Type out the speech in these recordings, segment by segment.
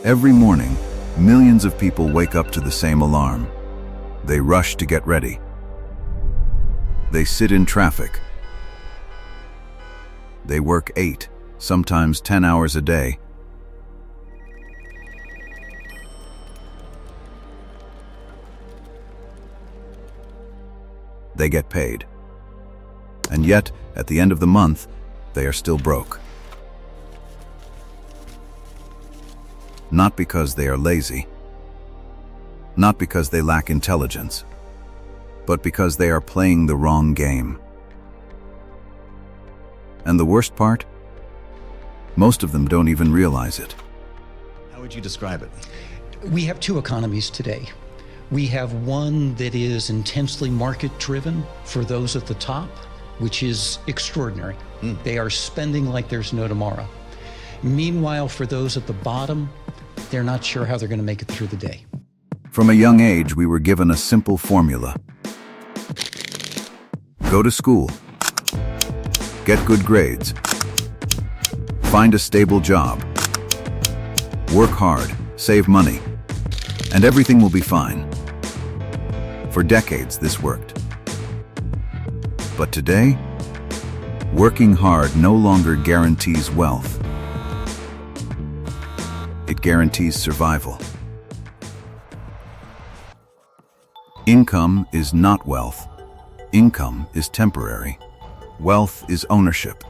Every morning, millions of people wake up to the same alarm. They rush to get ready. They sit in traffic. They work 8, sometimes 10 hours a day. They get paid. And yet, at the end of the month, they are still broke. Not because they are lazy, not because they lack intelligence, but because they are playing the wrong game. And the worst part? Most of them don't even realize it. How would you describe it? We have two economies today. We have one that is intensely market-driven for those at the top, which is extraordinary. They are spending like there's no tomorrow. Meanwhile, for those at the bottom, they're not sure how they're going to make it through the day. From a young age, we were given a simple formula. Go to school. Get good grades. Find a stable job. Work hard, save money, and everything will be fine. For decades, this worked. But today, working hard no longer guarantees wealth. It guarantees survival. Income is not wealth. Income is temporary. Wealth is ownership.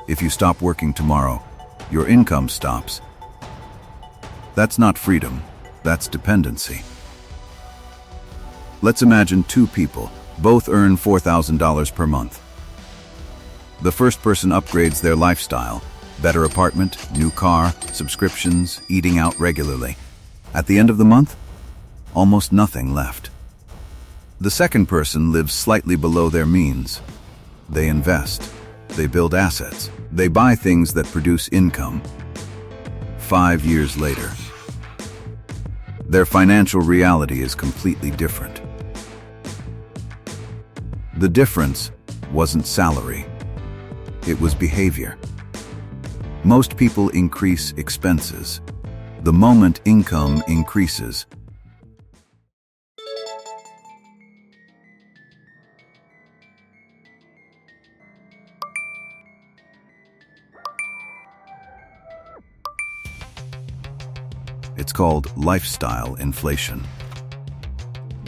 If you stop working tomorrow, your income stops. That's not freedom, that's dependency. Let's imagine two people, both earn $4,000 per month. The first person upgrades their lifestyle. Better apartment, new car, subscriptions, eating out regularly. At the end of the month, almost nothing left. The second person lives slightly below their means. They invest, they build assets, they buy things that produce income. 5 years later, their financial reality is completely different. The difference wasn't salary, it was behavior. Most people increase expenses. The moment income increases, it's called lifestyle inflation.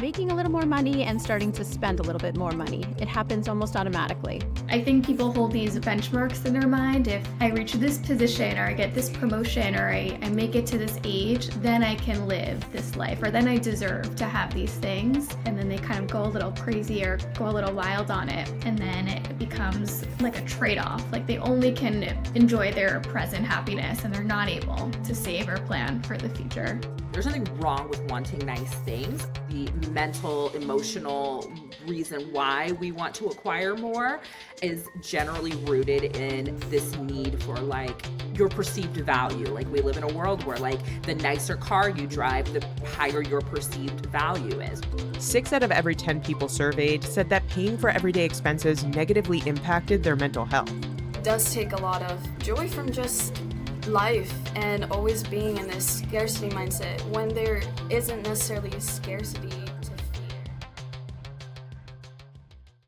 Making a little more money and starting to spend a little bit more money. It happens almost automatically. I think people hold these benchmarks in their mind. If I reach this position or I get this promotion or I make it to this age, then I can live this life, or then I deserve to have these things. And then they kind of go a little crazy or go a little wild on it. And then it becomes like a trade-off. Like they only can enjoy their present happiness and they're not able to save or plan for the future. There's nothing wrong with wanting nice things. The mental, emotional reason why we want to acquire more is generally rooted in this need for like your perceived value. Like we live in a world where like the nicer car you drive, the higher your perceived value is. 6 out of every 10 people surveyed said that paying for everyday expenses negatively impacted their mental health. It does take a lot of joy from just life and always being in this scarcity mindset when there isn't necessarily a scarcity to fear.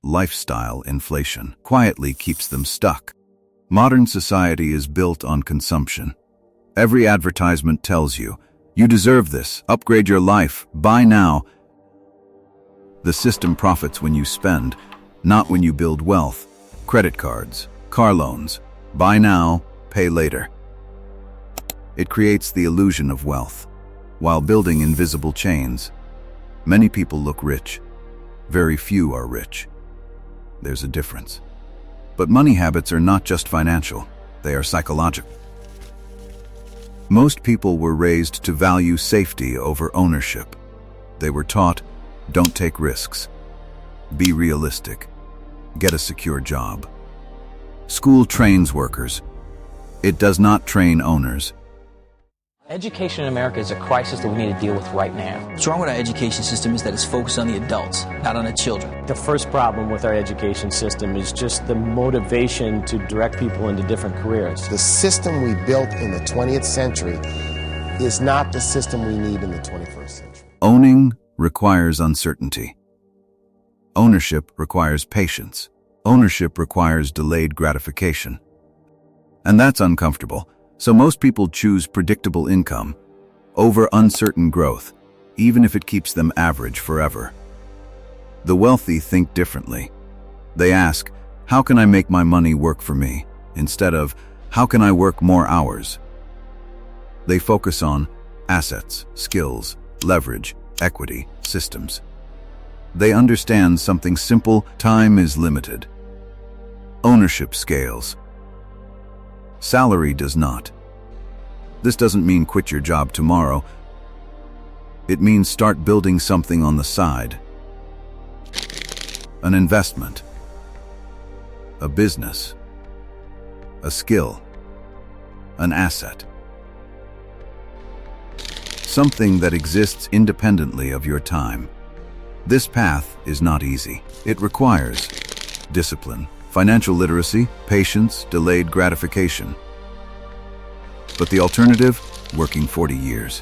Lifestyle inflation quietly keeps them stuck. Modern society is built on consumption. Every advertisement tells you, you deserve this, upgrade your life, buy now. The system profits when you spend, not when you build wealth. Credit cards, car loans, buy now, pay later. It creates the illusion of wealth, while building invisible chains. Many people look rich. Very few are rich. There's a difference. But money habits are not just financial, they are psychological. Most people were raised to value safety over ownership. They were taught, don't take risks. Be realistic. Get a secure job. School trains workers. It does not train owners. Education in America is a crisis that we need to deal with right now. What's wrong with our education system is that it's focused on the adults, not on the children. The first problem with our education system is just the motivation to direct people into different careers. The system we built in the 20th century is not the system we need in the 21st century. Owning requires uncertainty. Ownership requires patience. Ownership requires delayed gratification. And that's uncomfortable, so most people choose predictable income over uncertain growth, even if it keeps them average forever. The wealthy think differently. They ask, how can I make my money work for me, instead of, how can I work more hours? They focus on assets, skills, leverage, equity, systems. They understand something simple: time is limited. Ownership scales. Salary does not. This doesn't mean quit your job tomorrow. It means start building something on the side. An investment. A business. A skill. An asset. Something that exists independently of your time. This path is not easy. It requires discipline, financial literacy, patience, delayed gratification. But the alternative? Working 40 years.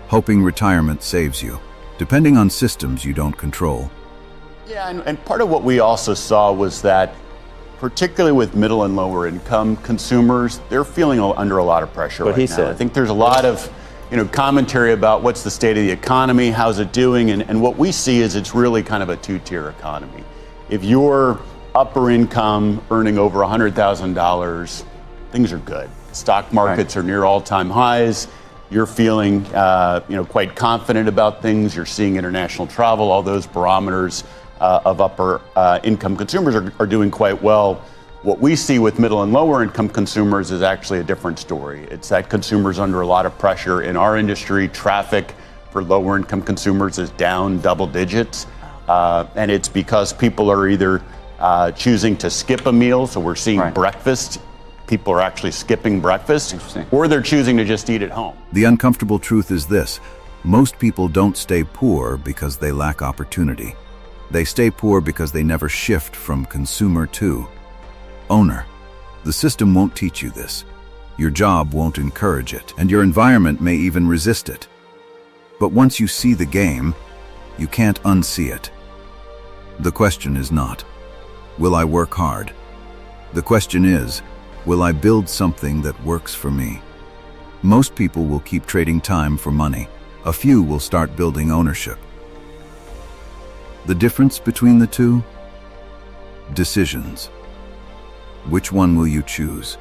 Hoping retirement saves you, depending on systems you don't control. Yeah, and part of what we also saw was that, particularly with middle and lower income consumers, they're feeling under a lot of pressure right now. I think there's a lot of commentary about what's the state of the economy, how's it doing, and what we see is it's really kind of a two-tier economy. If you're upper income, earning over $100,000, things are good. Stock markets are near all-time highs. You're feeling, quite confident about things. You're seeing international travel. All those barometers of upper income consumers are doing quite well. What we see with middle and lower income consumers is actually a different story. It's that consumers under a lot of pressure. In our industry, traffic for lower income consumers is down double digits. And it's because people are either choosing to skip a meal, so we're seeing breakfast. People are actually skipping breakfast, or they're choosing to just eat at home. The uncomfortable truth is this: most people don't stay poor because they lack opportunity. They stay poor because they never shift from consumer to owner. The system won't teach you this. Your job won't encourage it, and your environment may even resist it. But once you see the game, you can't unsee it. The question is not, will I work hard? The question is, will I build something that works for me? Most people will keep trading time for money. A few will start building ownership. The difference between the two? Decisions. Which one will you choose?